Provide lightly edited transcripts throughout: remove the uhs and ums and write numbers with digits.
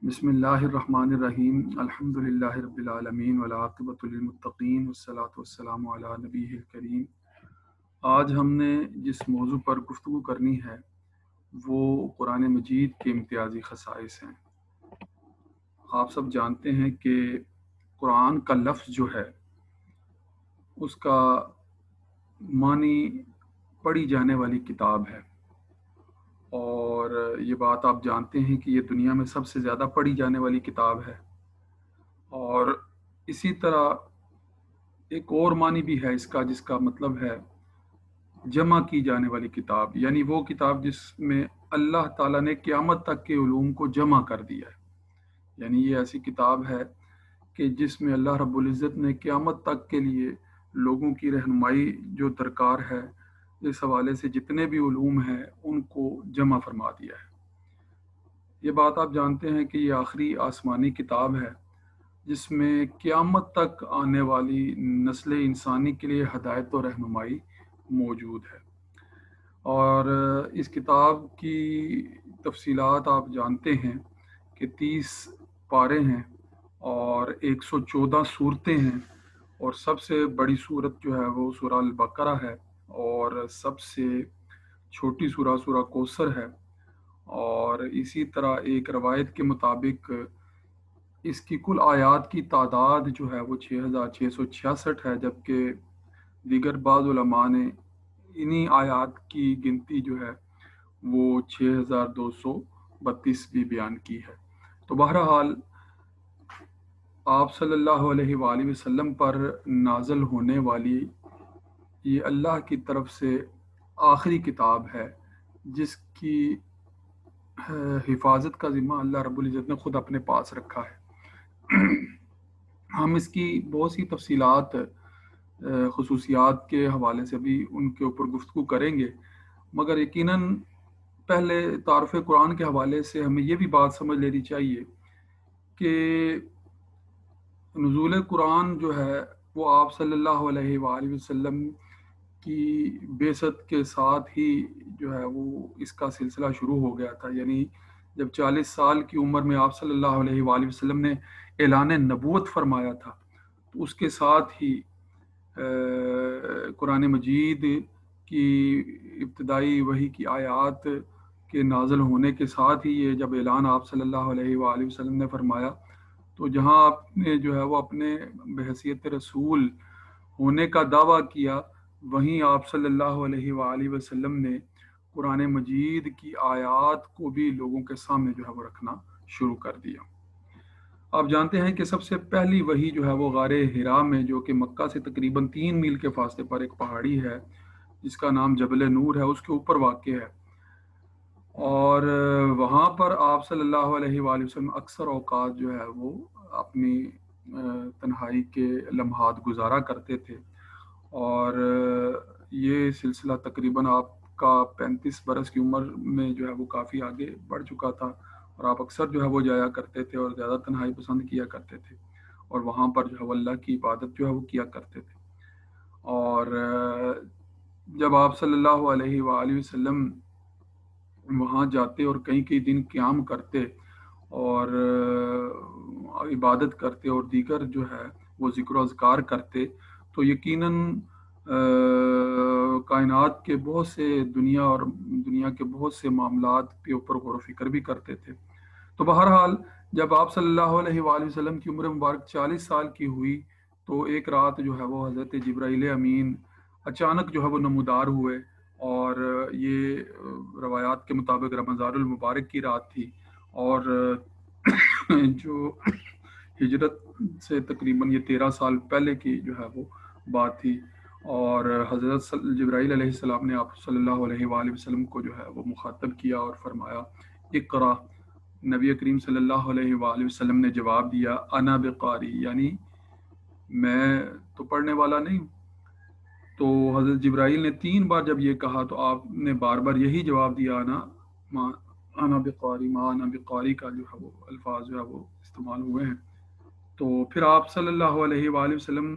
بسم اللہ الرحمن الرحیم الحمد للہ رب العالمین والعاقبۃ للمتقین والصلاۃ والسلام علی نبیہ الکریم۔ آج ہم نے جس موضوع پر گفتگو کرنی ہے وہ قرآن مجید کے امتیازی خصائص ہیں۔ آپ سب جانتے ہیں کہ قرآن کا لفظ جو ہے اس کا معنی پڑھی جانے والی کتاب ہے، اور یہ بات آپ جانتے ہیں کہ یہ دنیا میں سب سے زیادہ پڑھی جانے والی کتاب ہے۔ اور اسی طرح ایک اور معنی بھی ہے اس کا، جس کا مطلب ہے جمع کی جانے والی کتاب، یعنی وہ کتاب جس میں اللہ تعالیٰ نے قیامت تک کے علوم کو جمع کر دیا ہے۔ یعنی یہ ایسی کتاب ہے کہ جس میں اللہ رب العزت نے قیامت تک کے لیے لوگوں کی رہنمائی جو درکار ہے، اس حوالے سے جتنے بھی علوم ہیں ان کو جمع فرما دیا ہے۔ یہ بات آپ جانتے ہیں کہ یہ آخری آسمانی کتاب ہے جس میں قیامت تک آنے والی نسل انسانی کے لیے ہدایت و رہنمائی موجود ہے۔ اور اس کتاب کی تفصیلات آپ جانتے ہیں کہ 30 پارے ہیں اور 114 صورتیں ہیں، اور سب سے بڑی صورت جو ہے وہ سورہ البقرہ ہے، اور سب سے چھوٹی سورہ کوثر ہے۔ اور اسی طرح ایک روایت کے مطابق اس کی کل آیات کی تعداد جو ہے وہ 6666 ہے، جبکہ دیگر بعض علماء نے انہی آیات کی گنتی جو ہے وہ 6232 بھی بیان کی ہے۔ تو بہرحال آپ صلی اللہ علیہ وآلہ وسلم پر نازل ہونے والی یہ اللہ کی طرف سے آخری کتاب ہے جس کی حفاظت کا ذمہ اللہ رب العزت نے خود اپنے پاس رکھا ہے۔ ہم اس کی بہت سی تفصیلات خصوصیات کے حوالے سے بھی ان کے اوپر گفتگو کریں گے، مگر یقیناً پہلے تعارف قرآن کے حوالے سے ہمیں یہ بھی بات سمجھ لینی چاہیے کہ نزول قرآن جو ہے وہ آپ صلی اللہ علیہ وآلہ وسلم کی بعثت کے ساتھ ہی جو ہے وہ اس کا سلسلہ شروع ہو گیا تھا۔ یعنی جب 40 سال کی عمر میں آپ صلی اللہ علیہ وآلہ وسلم نے اعلان نبوت فرمایا تھا، تو اس کے ساتھ ہی قرآن مجید کی ابتدائی وحی کی آیات کے نازل ہونے کے ساتھ ہی یہ جب اعلان آپ صلی اللہ علیہ وآلہ وسلم نے فرمایا، تو جہاں آپ نے جو ہے وہ اپنے بحیثیت رسول ہونے کا دعویٰ کیا، وہیں آپ صلی اللہ علیہ وآلہ وسلم نے قرآن مجید کی آیات کو بھی لوگوں کے سامنے جو ہے وہ رکھنا شروع کر دیا۔ آپ جانتے ہیں کہ سب سے پہلی وحی جو ہے وہ غار حرا میں، جو کہ مکہ سے تقریباً 3 میل کے فاصلے پر ایک پہاڑی ہے جس کا نام جبل نور ہے، اس کے اوپر واقع ہے۔ اور وہاں پر آپ صلی اللہ علیہ وآلہ وسلم اکثر اوقات جو ہے وہ اپنی تنہائی کے لمحات گزارا کرتے تھے، اور یہ سلسلہ تقریباً آپ کا 35 برس کی عمر میں جو ہے وہ کافی آگے بڑھ چکا تھا، اور آپ اکثر جو ہے وہ جایا کرتے تھے اور زیادہ تنہائی پسند کیا کرتے تھے، اور وہاں پر جو ہے وہ اللہ کی عبادت جو ہے وہ کیا کرتے تھے۔ اور جب آپ صلی اللہ علیہ وآلہ وسلم وہاں جاتے اور کئی دن قیام کرتے اور عبادت کرتے اور دیگر جو ہے وہ ذکر و اذکار کرتے، تو یقیناً کائنات کے بہت سے دنیا کے بہت سے معاملات کے اوپر غور و فکر بھی کرتے تھے۔ تو بہرحال جب آپ صلی اللہ علیہ وآلہ وسلم کی عمر مبارک 40 سال کی ہوئی، تو ایک رات جو ہے وہ حضرت جبرائیل امین اچانک جو ہے وہ نمودار ہوئے، اور یہ روایات کے مطابق رمضان المبارک کی رات تھی، اور جو ہجرت سے تقریباً یہ 13 سال پہلے کی جو ہے وہ بات تھی۔ اور حضرت جبرائیل علیہ السلام نے آپ صلی اللہ علیہ وآلہ وسلم کو جو ہے وہ مخاطب کیا اور فرمایا اقرا۔ نبی کریم صلی اللہ علیہ وآلہ وسلم نے جواب دیا انا بقاری، یعنی میں تو پڑھنے والا نہیں ہوں۔ تو حضرت جبرائیل نے 3 بار جب یہ کہا تو آپ نے بار بار یہی جواب دیا انا بقاری، ما انا بقاری کا جو ہے وہ الفاظ جو ہے وہ استعمال ہوئے ہیں۔ تو پھر آپ صلی اللہ علیہ وآلہ وسلم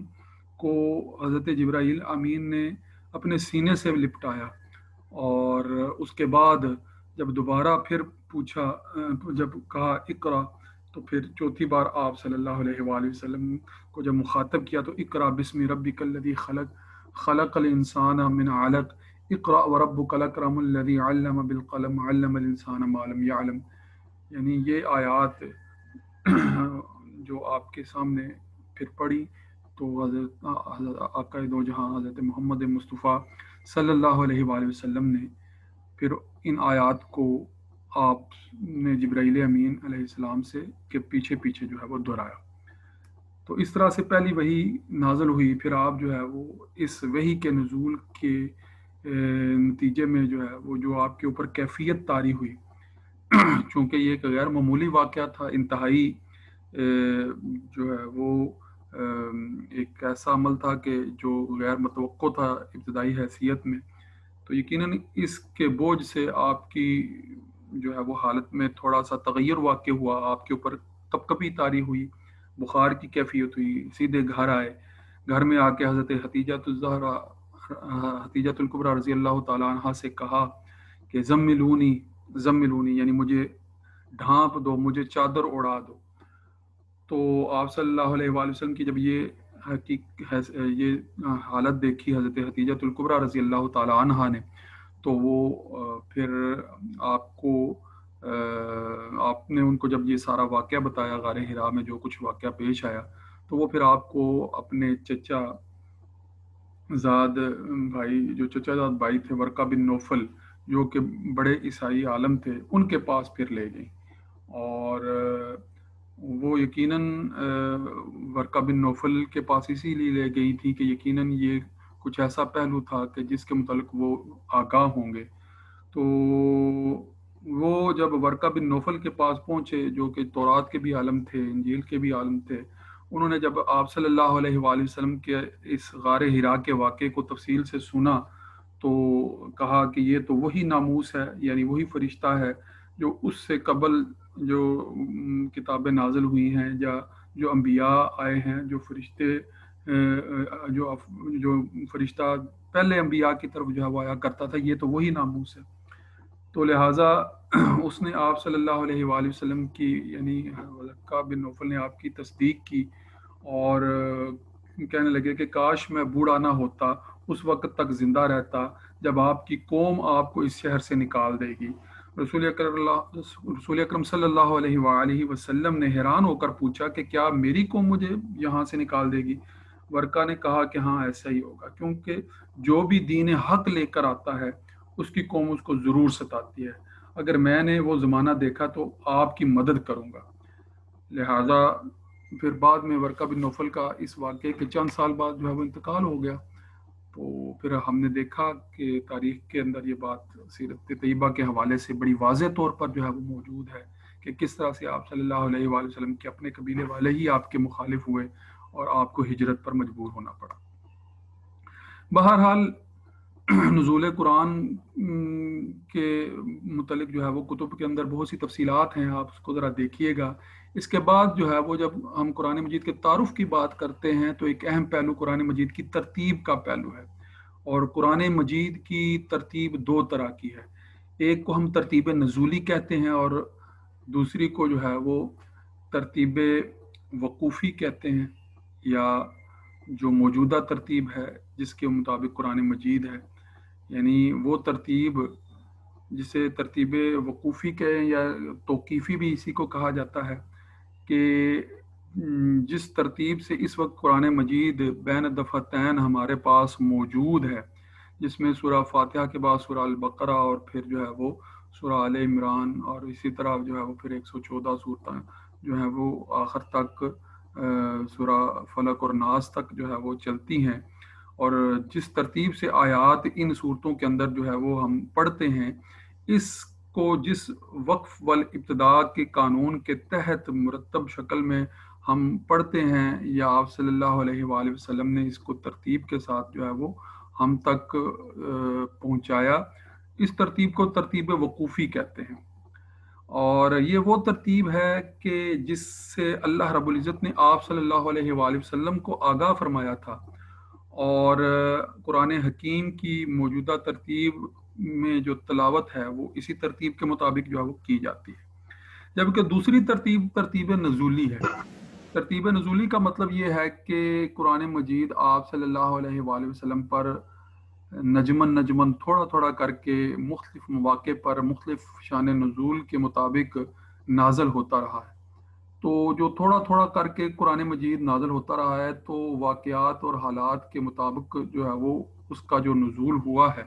کو حضرت جبرائیل امین نے اپنے سینے سے لپٹایا، اور اس کے بعد جب دوبارہ پھر پوچھا، جب کہا اقرا، تو پھر چوتھی بار آپ صلی اللہ علیہ وآلہ وسلم کو جب مخاطب کیا تو اقرا بسم ربک الذی خلق خلق الانسان من علق اقرا وربک الاکرم الذی علم بالقلم علم الانسان ما لم يعلم. یعنی یہ آیات جو آپ کے سامنے پھر پڑھی تو حضرت آقا دو جہاں حضرت محمد مصطفیٰ صلی اللہ علیہ وآلہ وسلم نے پھر ان آیات کو آپ نے جبرائیل امین علیہ السلام سے کے پیچھے پیچھے جو ہے وہ دہرایا. تو اس طرح سے پہلی وحی نازل ہوئی. پھر آپ جو ہے وہ اس وحی کے نزول کے نتیجے میں جو ہے وہ جو آپ کے اوپر کیفیت طاری ہوئی چونکہ یہ ایک غیر معمولی واقعہ تھا, انتہائی جو ہے وہ ایک ایسا عمل تھا کہ جو غیر متوقع تھا ابتدائی حیثیت میں, تو یقیناً اس کے بوجھ سے آپ کی جو ہے وہ حالت میں تھوڑا سا تغیر واقع ہوا, آپ کے اوپر کپکپی طاری ہوئی, بخار کی کیفیت ہوئی. سیدھے گھر آئے, گھر میں آ کے حضرت حتیجۃ الزہرا حتیجۃ الکبریٰ رضی اللہ تعالیٰ عنہ سے کہا کہ زملونی زملونی, یعنی مجھے ڈھانپ دو, مجھے چادر اڑا دو. تو آپ صلی اللہ علیہ وآلہ وسلم کی جب یہ حالت دیکھی حضرت حتیجۃ الکبریٰ رضی اللہ تعالیٰ عنہ نے, تو وہ پھر آپ نے ان کو جب یہ سارا واقعہ بتایا غار حرا میں جو کچھ واقعہ پیش آیا, تو وہ پھر آپ کو اپنے چچا زاد بھائی, جو چچا زاد بھائی تھے ورقہ بن نوفل, جو کہ بڑے عیسائی عالم تھے, ان کے پاس پھر لے گئیں. اور وہ یقیناً ورقہ بن نوفل کے پاس اسی لیے لے گئی تھی کہ یقیناً یہ کچھ ایسا پہلو تھا کہ جس کے متعلق وہ آگاہ ہوں گے. تو وہ جب ورقہ بن نوفل کے پاس پہنچے, جو کہ تورات کے بھی عالم تھے, انجیل کے بھی عالم تھے, انہوں نے جب آپ صلی اللہ علیہ وآلہ وسلم کے اس غار حرا کے واقعے کو تفصیل سے سنا تو کہا کہ یہ تو وہی ناموس ہے, یعنی وہی فرشتہ ہے جو اس سے قبل جو کتابیں نازل ہوئی ہیں یا جو انبیاء آئے ہیں, جو فرشتے جو فرشتہ پہلے انبیاء کی طرف جو ہے وہ آیا کرتا تھا, یہ تو وہی ناموس ہے. تو لہٰذا اس نے آپ صلی اللہ علیہ وآلہ وسلم کی, یعنی ورقہ بن نوفل نے آپ کی تصدیق کی اور کہنے لگے کہ کاش میں بوڑھا نہ ہوتا, اس وقت تک زندہ رہتا جب آپ کی قوم آپ کو اس شہر سے نکال دے گی. رسول اکرم صلی اللہ علیہ وآلہ وسلم نے حیران ہو کر پوچھا کہ کیا میری قوم مجھے یہاں سے نکال دے گی؟ ورقہ نے کہا کہ ہاں ایسا ہی ہوگا, کیونکہ جو بھی دین حق لے کر آتا ہے اس کی قوم اس کو ضرور ستاتی ہے. اگر میں نے وہ زمانہ دیکھا تو آپ کی مدد کروں گا. لہذا پھر بعد میں ورقہ بن نوفل کا اس واقعے کے چند سال بعد جو ہے وہ انتقال ہو گیا. تو پھر ہم نے دیکھا کہ تاریخ کے اندر یہ بات سیرت طیبہ کے حوالے سے بڑی واضح طور پر جو ہے وہ موجود ہے کہ کس طرح سے آپ صلی اللہ علیہ وآلہ وسلم کے اپنے قبیلے والے ہی آپ کے مخالف ہوئے اور آپ کو ہجرت پر مجبور ہونا پڑا. بہرحال نزول قرآن کے متعلق جو ہے وہ کتب کے اندر بہت سی تفصیلات ہیں, آپ اس کو ذرا دیکھیے گا. اس کے بعد جو ہے وہ جب ہم قرآن مجید کے تعارف کی بات کرتے ہیں تو ایک اہم پہلو قرآن مجید کی ترتیب کا پہلو ہے. اور قرآن مجید کی ترتیب دو طرح کی ہے, ایک کو ہم ترتیب نزولی کہتے ہیں اور دوسری کو جو ہے وہ ترتیب وقوفی کہتے ہیں, یا جو موجودہ ترتیب ہے جس کے مطابق قرآن مجید ہے. یعنی وہ ترتیب جسے ترتیب وقوفی کہیں یا توقیفی بھی اسی کو کہا جاتا ہے, کہ جس ترتیب سے اس وقت قرآن مجید بین دفتین ہمارے پاس موجود ہے, جس میں سورہ فاتحہ کے بعد سورہ البقرہ اور پھر جو ہے وہ سورہ آل عمران اور اسی طرح جو ہے وہ پھر 114 صورتیں جو ہیں وہ آخر تک سورہ فلق اور ناس تک جو ہے وہ چلتی ہیں. اور جس ترتیب سے آیات ان صورتوں کے اندر جو ہے وہ ہم پڑھتے ہیں, اس کو جس وقف والابتداء کے قانون کے تحت مرتب شکل میں ہم پڑھتے ہیں, یا آپ صلی اللہ علیہ وآلہ وسلم نے اس کو ترتیب کے ساتھ جو ہے وہ ہم تک پہنچایا, اس ترتیب کو ترتیب وقوفی کہتے ہیں. اور یہ وہ ترتیب ہے کہ جس سے اللہ رب العزت نے آپ صلی اللہ علیہ وآلہ وسلم کو آگاہ فرمایا تھا, اور قرآن حکیم کی موجودہ ترتیب میں جو تلاوت ہے وہ اسی ترتیب کے مطابق جو ہے وہ کی جاتی ہے. جبکہ دوسری ترتیب ترتیب نزولی ہے۔ ترتیب نزولی کا مطلب یہ ہے کہ قرآن مجید آپ صلی اللہ علیہ وآلہ وسلم پر نجمن نجمن تھوڑا تھوڑا کر کے مختلف مواقع پر مختلف شان نزول کے مطابق نازل ہوتا رہا ہے۔ تو جو تھوڑا تھوڑا کر کے قرآن مجید نازل ہوتا رہا ہے تو واقعات اور حالات کے مطابق جو ہے وہ اس کا جو نزول ہوا ہے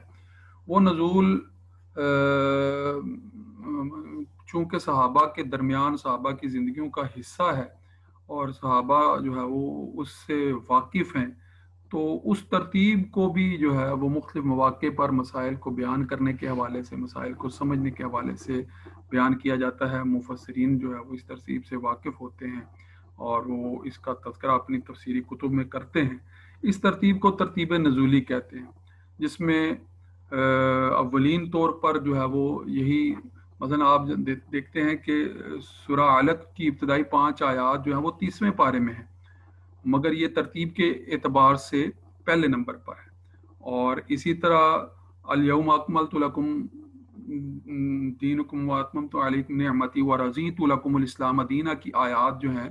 وہ نزول چونکہ صحابہ کے درمیان صحابہ کی زندگیوں کا حصہ ہے اور صحابہ جو ہے وہ اس سے واقف ہیں، تو اس ترتیب کو بھی جو ہے وہ مختلف مواقع پر مسائل کو بیان کرنے کے حوالے سے، مسائل کو سمجھنے کے حوالے سے بیان کیا جاتا ہے۔ مفسرین جو ہے وہ اس ترتیب سے واقف ہوتے ہیں اور وہ اس کا تذکرہ اپنی تفسیری کتب میں کرتے ہیں۔ اس ترتیب کو ترتیب نزولی کہتے ہیں، جس میں اولین طور پر جو ہے وہ یہی، مثلا آپ دیکھتے ہیں کہ سورہ علق کی ابتدائی 5 آیات جو ہیں وہ 30ویں پارے میں ہیں، مگر یہ ترتیب کے اعتبار سے پہلے نمبر پر ہے۔ اور اسی طرح الیوم اکملت لکم دینکم واتممت علیکم نعمتی ورضیت لکم الاسلام دینا کی آیات جو ہیں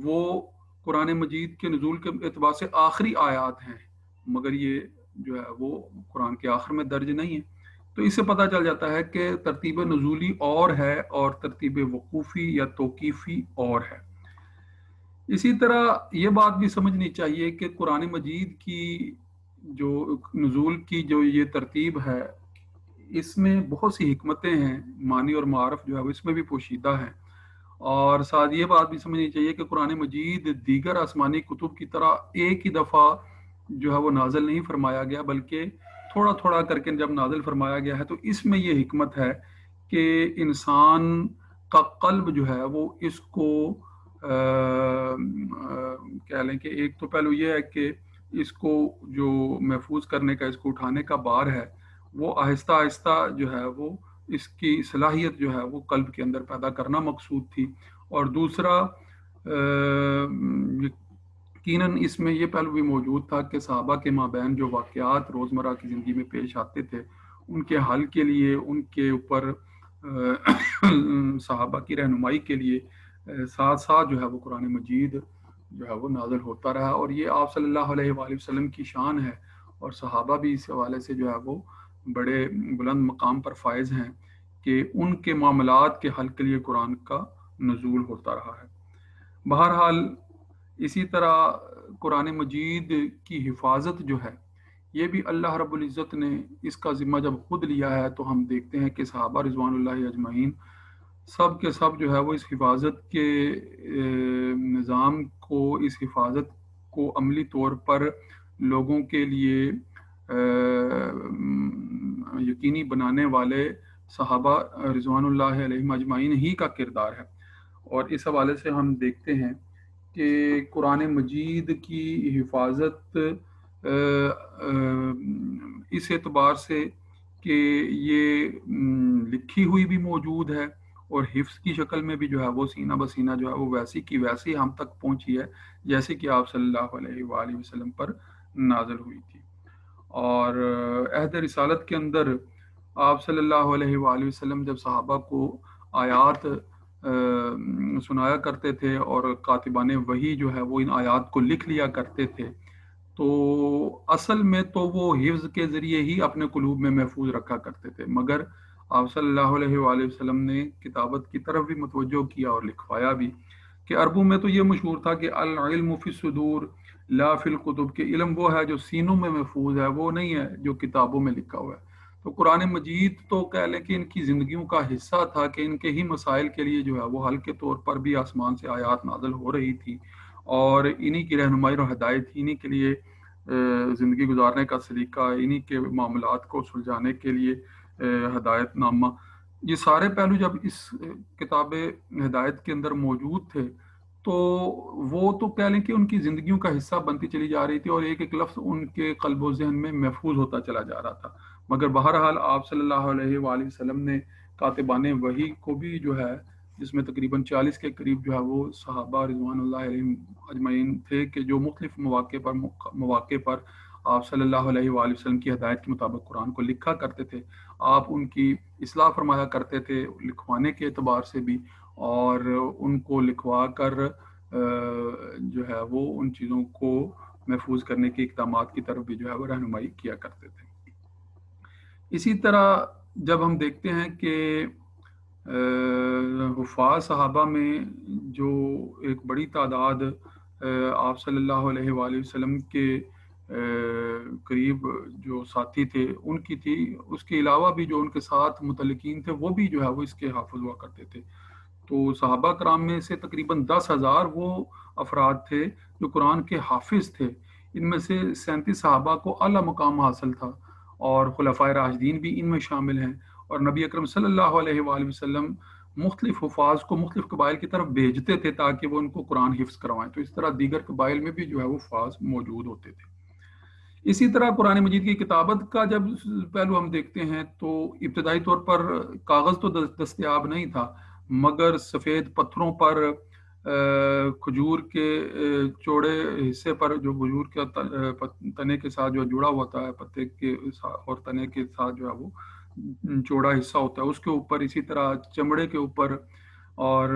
وہ قرآن مجید کے نزول کے اعتبار سے آخری آیات ہیں، مگر یہ جو ہے وہ قرآن کے آخر میں درج نہیں ہے۔ تو اس سے پتہ چل جاتا ہے کہ ترتیب نزولی اور ہے اور ترتیب وقوفی یا توقیفی اور ہے۔ اسی طرح یہ بات بھی سمجھنی چاہیے کہ قرآن مجید کی جو نزول کی جو یہ ترتیب ہے اس میں بہت سی حکمتیں ہیں، معنی اور معارف جو ہے وہ اس میں بھی پوشیدہ ہیں۔ اور ساتھ یہ بات بھی سمجھنی چاہیے کہ قرآن مجید دیگر آسمانی کتب کی طرح ایک ہی دفعہ جو ہے وہ نازل نہیں فرمایا گیا، بلکہ تھوڑا تھوڑا کر کے جب نازل فرمایا گیا ہے تو اس میں یہ حکمت ہے کہ انسان کا قلب جو ہے وہ اس کو کہہ لیں کہ ایک تو پہلو یہ ہے کہ اس کو جو محفوظ کرنے کا، اس کو اٹھانے کا بار ہے وہ آہستہ آہستہ جو ہے وہ اس کی صلاحیت جو ہے وہ قلب کے اندر پیدا کرنا مقصود تھی۔ اور دوسرا یقیناً اس میں یہ پہلو بھی موجود تھا کہ صحابہ کے مابین جو واقعات روزمرہ کی زندگی میں پیش آتے تھے ان کے حل کے لیے، ان کے اوپر صحابہ کی رہنمائی کے لیے ساتھ ساتھ جو ہے وہ قرآن مجید جو ہے وہ نازل ہوتا رہا، اور یہ آپ صلی اللہ علیہ وآلہ وسلم کی شان ہے، اور صحابہ بھی اس حوالے سے جو ہے وہ بڑے بلند مقام پر فائز ہیں کہ ان کے معاملات کے حل کے لیے قرآن کا نزول ہوتا رہا ہے۔ بہرحال اسی طرح قرآن مجید کی حفاظت جو ہے یہ بھی اللہ رب العزت نے اس کا ذمہ جب خود لیا ہے تو ہم دیکھتے ہیں کہ صحابہ رضوان اللہ اجمعین سب کے سب جو ہے وہ اس حفاظت کے نظام کو، اس حفاظت کو عملی طور پر لوگوں کے لیے یقینی بنانے والے صحابہ رضوان اللہ علیہم اجمعین ہی کا کردار ہے۔ اور اس حوالے سے ہم دیکھتے ہیں کہ قرآن مجید کی حفاظت اس اعتبار سے کہ یہ لکھی ہوئی بھی موجود ہے اور حفظ کی شکل میں بھی جو ہے وہ سینہ بسینہ جو ہے وہ ویسی کی ویسی ہم تک پہنچی ہے جیسے کہ آپ صلی اللہ علیہ وآلہ وسلم پر نازل ہوئی تھی۔ اور عہد رسالت کے اندر آپ صلی اللہ علیہ وآلہ وسلم جب صحابہ کو آیات سنایا کرتے تھے اور کاتبان وحی جو ہے وہ ان آیات کو لکھ لیا کرتے تھے، تو اصل میں تو وہ حفظ کے ذریعے ہی اپنے قلوب میں محفوظ رکھا کرتے تھے، مگر آپ صلی اللہ علیہ وآلہ وسلم نے کتابت کی طرف بھی متوجہ کیا اور لکھوایا بھی کہ عربوں میں تو یہ مشہور تھا کہ العلم فی الصدور لا فی الکتب، کے علم وہ ہے جو سینوں میں محفوظ ہے، وہ نہیں ہے جو کتابوں میں لکھا ہوا ہے۔ تو قرآن مجید تو کہہ لیں کہ ان کی زندگیوں کا حصہ تھا کہ ان کے ہی مسائل کے لیے جو ہے وہ حل کے طور پر بھی آسمان سے آیات نازل ہو رہی تھی، اور انہی کی رہنمائی اور ہدایت، انہی کے لیے زندگی گزارنے کا سلیقہ، انہی کے معاملات کو سلجھانے کے لیے ہدایت نامہ، یہ سارے پہلو جب اس کتاب ہدایت کے اندر موجود تھے تو وہ تو کہہ لیں کہ ان کی زندگیوں کا حصہ بنتی چلی جا رہی تھی اور ایک ایک لفظ ان کے قلب و ذہن میں محفوظ ہوتا چلا جا رہا تھا۔ مگر بہرحال آپ صلی اللہ علیہ وآلہ وسلم نے کاتبان وحی کو بھی جو ہے، جس میں تقریباً 40 کے قریب جو ہے وہ صحابہ رضوان اللہ علیہم اجمعین تھے کہ جو مختلف مواقع پر آپ صلی اللہ علیہ وآلہ وسلم کی ہدایت کے مطابق قرآن کو لکھا کرتے تھے، آپ ان کی اصلاح فرمایا کرتے تھے لکھوانے کے اعتبار سے بھی اور ان کو لکھوا کر جو ہے وہ ان چیزوں کو محفوظ کرنے کے اقدامات کی طرف بھی جو ہے وہ رہنمائی کیا کرتے تھے۔ اسی طرح جب ہم دیکھتے ہیں کہ حفاظ صحابہ میں جو ایک بڑی تعداد آپ صلی اللہ علیہ وآلہ وسلم کے قریب جو ساتھی تھے ان کی تھی، اس کے علاوہ بھی جو ان کے ساتھ متعلقین تھے وہ بھی جو ہے وہ اس کے حافظ ہوا کرتے تھے۔ تو صحابہ کرام میں سے تقریباً 10,000 وہ افراد تھے جو قرآن کے حافظ تھے۔ ان میں سے 37 صحابہ کو اعلیٰ مقام حاصل تھا، اور خلفائے راشدین بھی ان میں شامل ہیں، اور نبی اکرم صلی اللہ علیہ وآلہ وسلم مختلف حفاظ کو مختلف قبائل کی طرف بھیجتے تھے تاکہ وہ ان کو قرآن حفظ کروائیں۔ تو اس طرح دیگر قبائل میں بھی جو ہے وہ حفاظ موجود ہوتے تھے۔ اسی طرح قرآن مجید کی کتابت کا جب پہلو ہم دیکھتے ہیں تو ابتدائی طور پر کاغذ تو دستیاب نہیں تھا، مگر سفید پتھروں پر کھجور کے چوڑے حصے پر جو کھجور کے تنے کے ساتھ جو جڑا ہوتا ہے، پتے کے اور تنے کے ساتھ جو ہے وہ چوڑا حصہ ہوتا ہے، اس کے اوپر، اسی طرح چمڑے کے اوپر، اور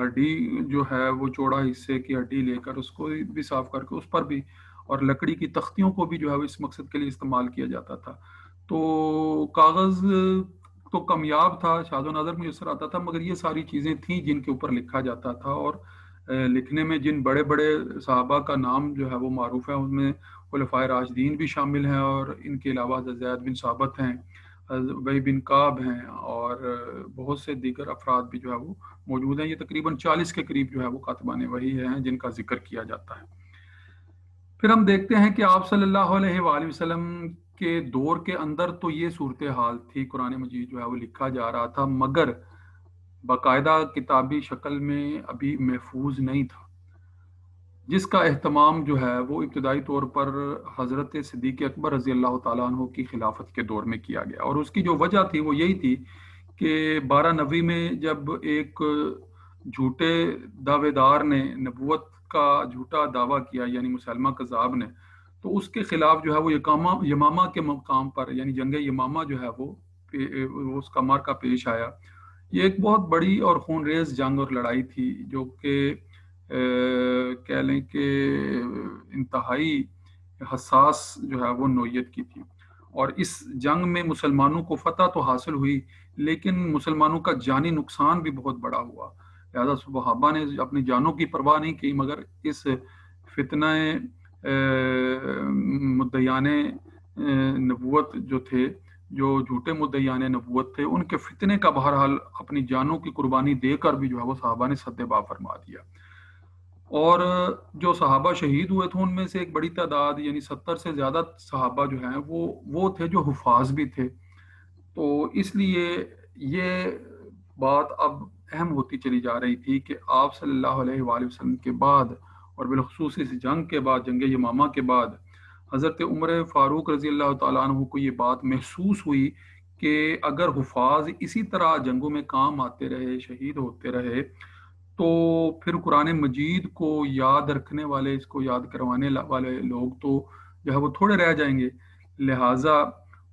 ہڈی جو ہے وہ چوڑا حصے کی ہڈی لے کر اس کو بھی صاف کر کے اس پر بھی، اور لکڑی کی تختیوں کو بھی جو ہے وہ اس مقصد کے لیے استعمال کیا جاتا تھا۔ تو کاغذ تو کمیاب تھا، شاذ و نادر میسر آتا تھا، مگر یہ ساری چیزیں تھیں جن کے اوپر لکھا جاتا تھا، اور لکھنے میں جن بڑے بڑے صحابہ کا نام جو ہے وہ معروف ہے ان میں خلفائے راشدین بھی شامل ہیں، اور ان کے علاوہ حضرت زید بن ثابت ہیں، ابی بن کعب ہیں، اور بہت سے دیگر افراد بھی جو ہے وہ موجود ہیں۔ یہ تقریباً 40 کے قریب جو ہے وہ کاتبان وحی ہیں جن کا ذکر کیا جاتا ہے۔ پھر ہم دیکھتے ہیں کہ آپ صلی اللہ علیہ وآلہ وسلم کے دور کے اندر تو یہ صورتحال تھی، قرآن مجید جو ہے وہ لکھا جا رہا تھا مگر باقاعدہ کتابی شکل میں ابھی محفوظ نہیں تھا، جس کا اہتمام جو ہے وہ ابتدائی طور پر حضرت صدیق اکبر رضی اللہ تعالیٰ عنہ کی خلافت کے دور میں کیا گیا، اور اس کی جو وجہ تھی وہ یہی تھی کہ 12 نوی میں جب ایک جھوٹے دعوے دار نے نبوت کا جھوٹا دعویٰ کیا، یعنی مسلمہ کذاب نے، تو اس کے خلاف جو ہے وہ یمامہ کے مقام پر، یعنی جنگ یمامہ جو ہے وہ اس کا مارکہ پیش آیا۔ یہ ایک بہت بڑی اور خون ریز جنگ اور لڑائی تھی جو کہ کہہ لیں کہ انتہائی حساس جو ہے وہ نوعیت کی تھی، اور اس جنگ میں مسلمانوں کو فتح تو حاصل ہوئی لیکن مسلمانوں کا جانی نقصان بھی بہت بڑا ہوا، لہذا صحابہ نے اپنی جانوں کی پرواہ نہیں کی، مگر اس فتنہ مدعیان نبوت جو تھے، جو جھوٹے مدعیان نبوت تھے، ان کے فتنے کا بہرحال اپنی جانوں کی قربانی دے کر بھی جو ہے وہ صحابہ نے سد باب فرما دیا، اور جو صحابہ شہید ہوئے تھے ان میں سے ایک بڑی تعداد، یعنی 70 سے زیادہ صحابہ جو ہیں وہ تھے جو حفاظ بھی تھے۔ تو اس لیے یہ بات اب اہم ہوتی چلی جا رہی تھی کہ آپ صلی اللہ علیہ وآلہ وسلم کے بعد، اور بالخصوص اس جنگ کے بعد، جنگ یمامہ کے بعد، حضرت عمر فاروق رضی اللہ تعالیٰ عنہ کو یہ بات محسوس ہوئی کہ اگر حفاظ اسی طرح جنگوں میں کام آتے رہے، شہید ہوتے رہے، تو پھر قرآن مجید کو یاد رکھنے والے، اس کو یاد کروانے والے لوگ تو جو ہے وہ تھوڑے رہ جائیں گے، لہٰذا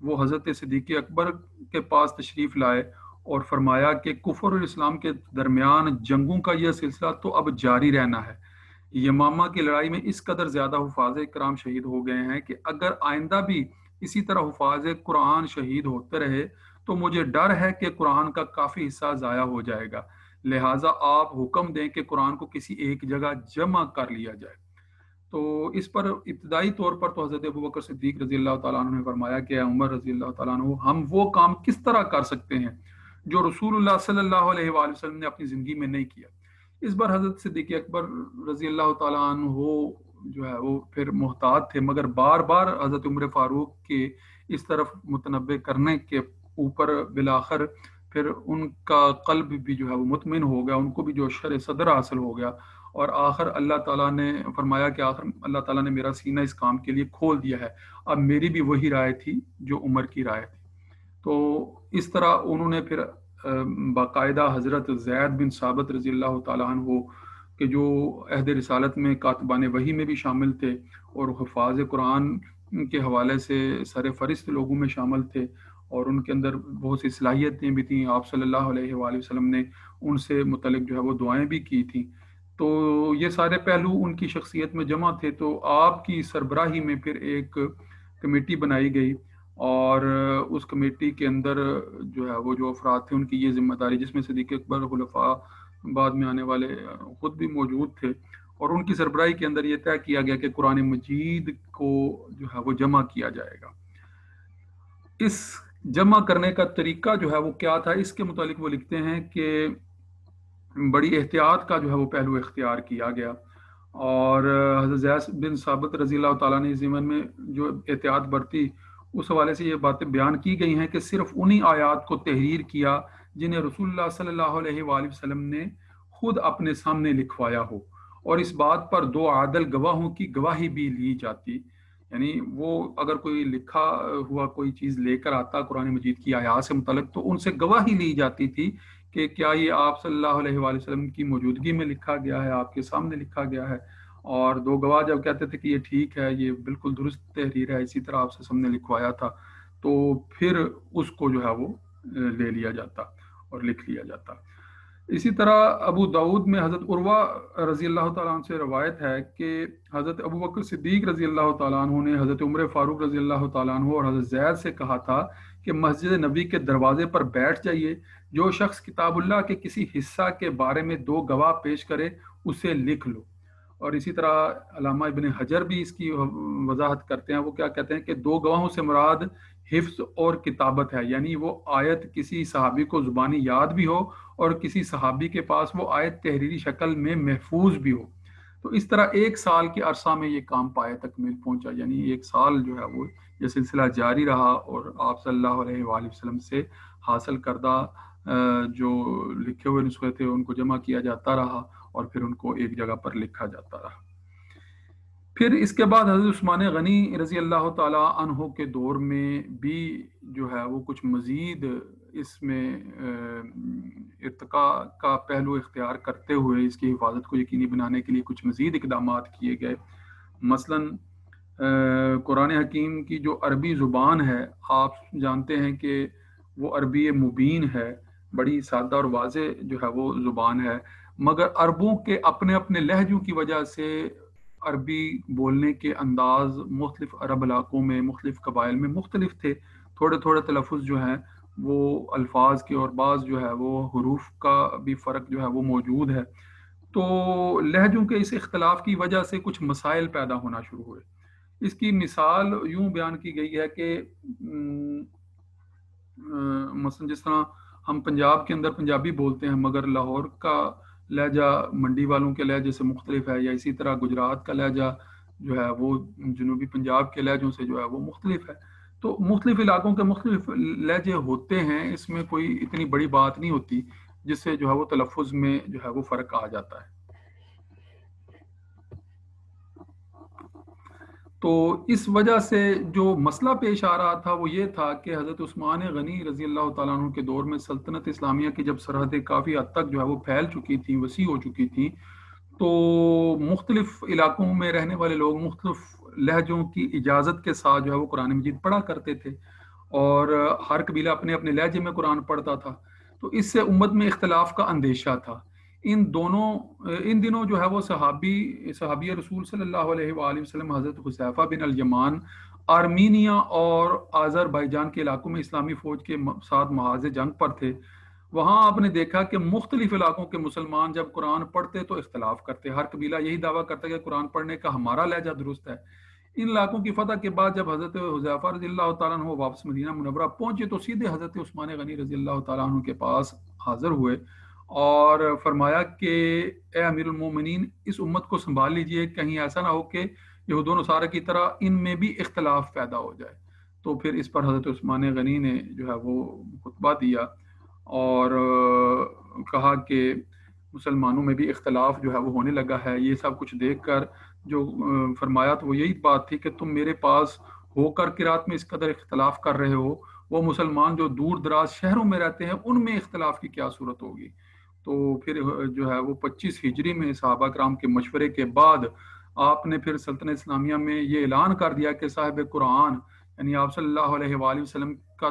وہ حضرت صدیق اکبر کے پاس تشریف لائے اور فرمایا کہ کفر اور اسلام کے درمیان جنگوں کا یہ سلسلہ تو اب جاری رہنا ہے۔ یمامہ کی لڑائی میں اس قدر زیادہ حفاظ کرام شہید ہو گئے ہیں کہ اگر آئندہ بھی اسی طرح حفاظ قرآن شہید ہوتے رہے تو مجھے ڈر ہے کہ قرآن کا کافی حصہ ضائع ہو جائے گا، لہٰذا آپ حکم دیں کہ قرآن کو کسی ایک جگہ جمع کر لیا جائے۔ تو اس پر ابتدائی طور پر تو حضرت ابوبکر صدیق رضی اللہ تعالیٰ عنہ نے فرمایا کہ عمر رضی اللہ تعالیٰ عنہ، ہم وہ کام کس طرح کر سکتے ہیں جو رسول اللہ صلی اللہ علیہ وآلہ وسلم نے اپنی زندگی میں نہیں کیا۔ اس بار حضرت صدیق اکبر رضی اللہ تعالیٰ عنہ جو ہے وہ پھر محتاط تھے، مگر بار بار حضرت عمر فاروق کے اس طرف متنبع کرنے کے اوپر بالآخر پھر ان کا قلب بھی جو ہے وہ مطمئن ہو گیا، ان کو بھی جو شرح صدر حاصل ہو گیا، اور آخر اللہ تعالیٰ نے فرمایا کہ آخر اللہ تعالیٰ نے میرا سینہ اس کام کے لیے کھول دیا ہے، اب میری بھی وہی رائے تھی جو عمر کی رائے تھی۔ تو اس طرح انہوں نے پھر باقاعدہ حضرت زید بن ثابت رضی اللہ تعالیٰ عنہ کہ جو عہد رسالت میں کاتبان وحی میں بھی شامل تھے اور حفاظ قرآن کے حوالے سے سر فہرست لوگوں میں شامل تھے، اور ان کے اندر بہت سی صلاحیتیں بھی تھیں. آپ صلی اللہ علیہ وآلہ وسلم نے ان سے متعلق جو ہے وہ دعائیں بھی کی تھیں. تو یہ سارے پہلو ان کی شخصیت میں جمع تھے. تو آپ کی سربراہی میں پھر ایک کمیٹی بنائی گئی اور اس کمیٹی کے اندر جو ہے وہ جو افراد تھے ان کی یہ ذمہ داری، جس میں صدیق اکبر، خلفاء بعد میں آنے والے خود بھی موجود تھے، اور ان کی سربراہی کے اندر یہ طے کیا گیا کہ قرآن مجید کو جو ہے وہ جمع کیا جائے گا. اس جمع کرنے کا طریقہ جو ہے وہ کیا تھا، اس کے متعلق وہ لکھتے ہیں کہ بڑی احتیاط کا جو ہے وہ پہلو اختیار کیا گیا، اور حضرت زید بن ثابت رضی اللہ تعالیٰ نے اس ضمن میں جو احتیاط برتی اس حوالے سے یہ باتیں بیان کی گئی ہیں کہ صرف انہی آیات کو تحریر کیا جنہیں رسول اللہ صلی اللہ علیہ وآلہ وسلم نے خود اپنے سامنے لکھوایا ہو، اور اس بات پر دو عادل گواہوں کی گواہی بھی لی جاتی. یعنی وہ اگر کوئی لکھا ہوا کوئی چیز لے کر آتا قرآن مجید کی آیات سے متعلق تو ان سے گواہی لی جاتی تھی کہ کیا یہ آپ صلی اللہ علیہ وآلہ وسلم کی موجودگی میں لکھا گیا ہے، آپ کے سامنے لکھا گیا ہے. اور دو گواہ جب کہتے تھے کہ یہ ٹھیک ہے، یہ بالکل درست تحریر ہے، اسی طرح آپ سے سامنے لکھوایا تھا، تو پھر اس کو جو ہے وہ لے لیا جاتا اور لکھ لیا جاتا. اسی طرح ابو داود میں حضرت عروہ رضی اللہ تعالیٰ عنہ سے روایت ہے کہ حضرت ابو بکر صدیق رضی اللہ تعالیٰ عنہ نے حضرت عمر فاروق رضی اللہ تعالیٰ عنہ اور حضرت زید سے کہا تھا کہ مسجد نبی کے دروازے پر بیٹھ جائیے، جو شخص کتاب اللہ کے کسی حصہ کے بارے میں دو گواہ پیش کرے اسے لکھ لو. اور اسی طرح علامہ ابن حجر بھی اس کی وضاحت کرتے ہیں. وہ کیا کہتے ہیں کہ دو گواہوں سے مراد حفظ اور کتابت ہے، یعنی وہ آیت کسی صحابی کو زبانی یاد بھی ہو اور کسی صحابی کے پاس وہ آیت تحریری شکل میں محفوظ بھی ہو. تو اس طرح ایک سال کے عرصہ میں یہ کام پائے تکمیل پہنچا، یعنی ایک سال جو ہے وہ یہ سلسلہ جاری رہا، اور آپ صلی اللہ علیہ وآلہ وسلم سے حاصل کردہ جو لکھے ہوئے نسخے تھے ان کو جمع کیا جاتا رہا اور پھر ان کو ایک جگہ پر لکھا جاتا رہا. پھر اس کے بعد حضرت عثمان غنی رضی اللہ تعالیٰ عنہ کے دور میں بھی جو ہے وہ کچھ مزید اس میں ارتقاء کا پہلو اختیار کرتے ہوئے اس کی حفاظت کو یقینی بنانے کے لیے کچھ مزید اقدامات کیے گئے. مثلاً قرآن حکیم کی جو عربی زبان ہے، آپ جانتے ہیں کہ وہ عربی مبین ہے، بڑی سادہ اور واضح جو ہے وہ زبان ہے، مگر عربوں کے اپنے اپنے لہجوں کی وجہ سے عربی بولنے کے انداز مختلف عرب علاقوں میں مختلف قبائل میں مختلف تھے. تھوڑے تھوڑے تلفظ جو ہیں وہ الفاظ کے اور بعض جو ہے وہ حروف کا بھی فرق جو ہے وہ موجود ہے. تو لہجوں کے اس اختلاف کی وجہ سے کچھ مسائل پیدا ہونا شروع ہوئے. اس کی مثال یوں بیان کی گئی ہے کہ مثلا جس طرح ہم پنجاب کے اندر پنجابی بولتے ہیں مگر لاہور کا لہجہ منڈی والوں کے لہجے سے مختلف ہے، یا اسی طرح گجرات کا لہجہ جو ہے وہ جنوبی پنجاب کے لہجوں سے جو ہے وہ مختلف ہے. تو مختلف علاقوں کے مختلف لہجے ہوتے ہیں، اس میں کوئی اتنی بڑی بات نہیں ہوتی جس سے جو ہے وہ تلفظ میں جو ہے وہ فرق آ جاتا ہے. تو اس وجہ سے جو مسئلہ پیش آ رہا تھا وہ یہ تھا کہ حضرت عثمان غنی رضی اللہ تعالیٰ عنہ کے دور میں سلطنت اسلامیہ کی جب سرحدیں کافی حد تک جو ہے وہ پھیل چکی تھیں، وسیع ہو چکی تھیں، تو مختلف علاقوں میں رہنے والے لوگ مختلف لہجوں کی اجازت کے ساتھ جو ہے وہ قرآن مجید پڑھا کرتے تھے، اور ہر قبیلہ اپنے اپنے لہجے میں قرآن پڑھتا تھا. تو اس سے امت میں اختلاف کا اندیشہ تھا. ان دنوں جو ہے وہ صحابی رسول صلی اللہ علیہ وآلہ وسلم حضرت حذیفہ بن الیمان آرمینیا اور آذربائیجان کے علاقوں میں اسلامی فوج کے ساتھ محاذ جنگ پر تھے. وہاں آپ نے دیکھا کہ مختلف علاقوں کے مسلمان جب قرآن پڑھتے تو اختلاف کرتے، ہر قبیلہ یہی دعویٰ کرتا کہ قرآن پڑھنے کا ہمارا لہجہ درست ہے. ان علاقوں کی فتح کے بعد جب حضرت حذیفہ رضی اللہ تعالیٰ عنہ واپس مدینہ منورہ پہنچے تو سیدھے حضرت عثمان غنی رضی اللہ تعالیٰ عنہ کے پاس حاضر ہوئے اور فرمایا کہ اے امیر المومنین، اس امت کو سنبھال لیجئے، کہیں ایسا نہ ہو کہ یہود و نصارہ کی طرح ان میں بھی اختلاف پیدا ہو جائے. تو پھر اس پر حضرت عثمان غنی نے جو ہے وہ خطبہ دیا اور کہا کہ مسلمانوں میں بھی اختلاف جو ہے وہ ہونے لگا ہے. یہ سب کچھ دیکھ کر جو فرمایا تو وہ یہی بات تھی کہ تم میرے پاس ہو کر قرات میں اس قدر اختلاف کر رہے ہو، وہ مسلمان جو دور دراز شہروں میں رہتے ہیں ان میں اختلاف کی کیا صورت ہوگی. تو پھر جو ہے وہ 25 ہجری میں صحابہ کرام کے مشورے کے بعد آپ نے پھر سلطنت اسلامیہ میں یہ اعلان کر دیا کہ صاحب قرآن یعنی آپ صلی اللہ علیہ وآلہ وسلم کا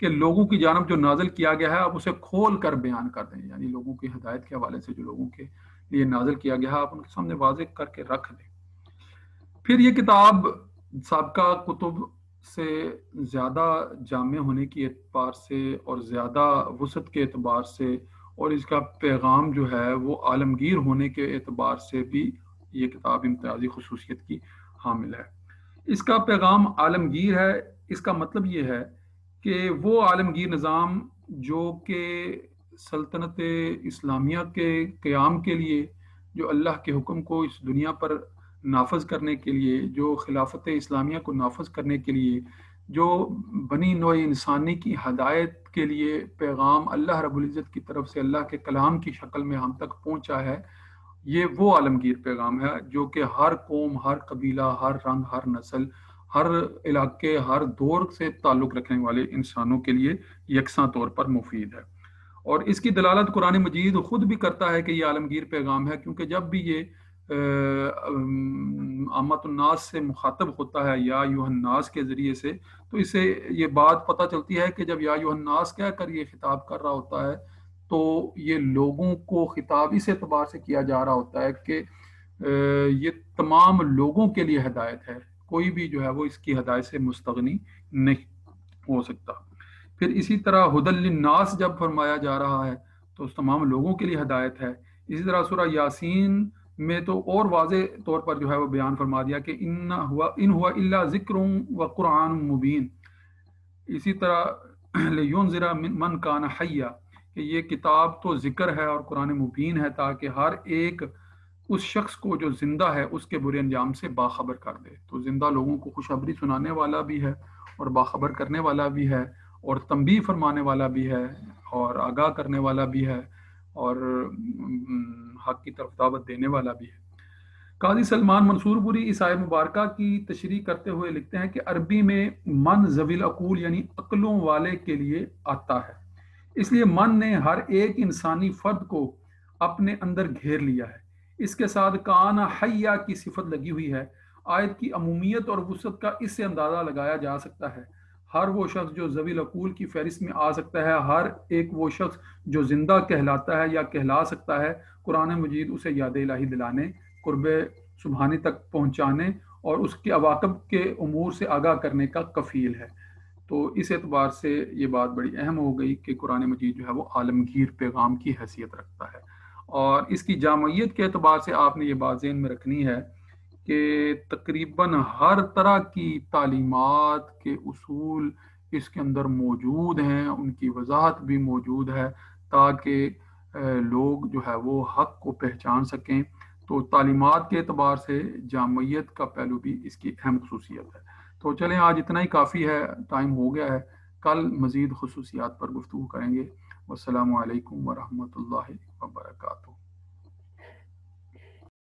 کہ لوگوں کی جانب جو نازل کیا گیا ہے آپ اسے کھول کر بیان کر دیں، یعنی لوگوں کی ہدایت کے حوالے سے جو لوگوں کے لیے نازل کیا گیا ہے آپ ان کے سامنے واضح کر کے رکھ دیں۔ پھر یہ کتاب سابقہ کتب سے زیادہ جامع ہونے کی اعتبار سے اور زیادہ وسعت کے اعتبار سے اور اس کا پیغام جو ہے وہ عالمگیر ہونے کے اعتبار سے بھی یہ کتاب امتیازی خصوصیت کی حامل ہے۔ اس کا پیغام عالمگیر ہے، اس کا مطلب یہ ہے کہ وہ عالمگیر نظام جو کہ سلطنت اسلامیہ کے قیام کے لیے، جو اللہ کے حکم کو اس دنیا پر نافذ کرنے کے لیے، جو خلافت اسلامیہ کو نافذ کرنے کے لیے، جو بنی نوع انسانی کی ہدایت کے لیے پیغام اللہ رب العزت کی طرف سے اللہ کے کلام کی شکل میں ہم تک پہنچا ہے، یہ وہ عالمگیر پیغام ہے جو کہ ہر قوم، ہر قبیلہ، ہر رنگ، ہر نسل، ہر علاقے، ہر دور سے تعلق رکھنے والے انسانوں کے لیے یکساں طور پر مفید ہے۔ اور اس کی دلالت قرآن مجید خود بھی کرتا ہے کہ یہ عالمگیر پیغام ہے، کیونکہ جب بھی یہ عامت الناس سے مخاطب ہوتا ہے یا ایھا الناس کے ذریعے سے، تو اسے یہ بات پتہ چلتی ہے کہ جب یا ایھا الناس کہہ کر یہ خطاب کر رہا ہوتا ہے تو یہ لوگوں کو خطاب اس اعتبار سے کیا جا رہا ہوتا ہے کہ یہ تمام لوگوں کے لیے ہدایت ہے، کوئی بھی جو ہے وہ اس کی ہدایت سے مستغنی نہیں ہو سکتا۔ پھر اسی طرح ھدی للناس جب فرمایا جا رہا ہے تو اس تمام لوگوں کے لیے ہدایت ہے۔ اسی طرح سورہ یاسین میں تو اور واضح طور پر جو ہے وہ بیان فرما دیا کہ ان ہوا الا ذکر و قرآن مبین۔ اسی طرح لینذر من کان حیا، کہ یہ کتاب تو ذکر ہے اور قرآن مبین ہے تاکہ ہر ایک اس شخص کو جو زندہ ہے اس کے برے انجام سے باخبر کر دے۔ تو زندہ لوگوں کو خوشخبری سنانے والا بھی ہے اور باخبر کرنے والا بھی ہے اور تنبیہ فرمانے والا بھی ہے اور آگاہ کرنے والا بھی ہے اور حق کی طرف دعوت دینے والا بھی ہے۔ قاضی سلمان منصور پوری اس آیت مبارکہ کی تشریح کرتے ہوئے لکھتے ہیں کہ عربی میں من ذوی العقول یعنی عقلوں والے کے لیے آتا ہے، اس لیے من نے ہر ایک انسانی فرد کو اپنے اندر گھیر لیا ہے۔ اس کے ساتھ کان حیا کی صفت لگی ہوئی ہے۔ آیت کی عمومیت اور وسعت کا اس سے اندازہ لگایا جا سکتا ہے۔ ہر وہ شخص جو ذوی العقول کی فہرست میں آ سکتا ہے، ہر ایک وہ شخص جو زندہ کہلاتا ہے یا کہلا سکتا ہے، قرآن مجید اسے یاد الہی دلانے، قرب سبحانی تک پہنچانے اور اس کے عواقب کے امور سے آگاہ کرنے کا کفیل ہے۔ تو اس اعتبار سے یہ بات بڑی اہم ہو گئی کہ قرآن مجید جو ہے وہ عالمگیر پیغام کی حیثیت رکھتا ہے، اور اس کی جامعیت کے اعتبار سے آپ نے یہ بات ذہن میں رکھنی ہے کہ تقریباً ہر طرح کی تعلیمات کے اصول اس کے اندر موجود ہیں، ان کی وضاحت بھی موجود ہے تاکہ لوگ جو ہے وہ حق کو پہچان سکیں۔ تو تعلیمات کے اعتبار سے جامعیت کا پہلو بھی اس کی اہم خصوصیت ہے۔ تو چلیں آج اتنا ہی کافی ہے، ٹائم ہو گیا ہے، کل مزید خصوصیات پر گفتگو کریں گے۔ والسلام علیکم ورحمۃ اللہ وبرکاتہ۔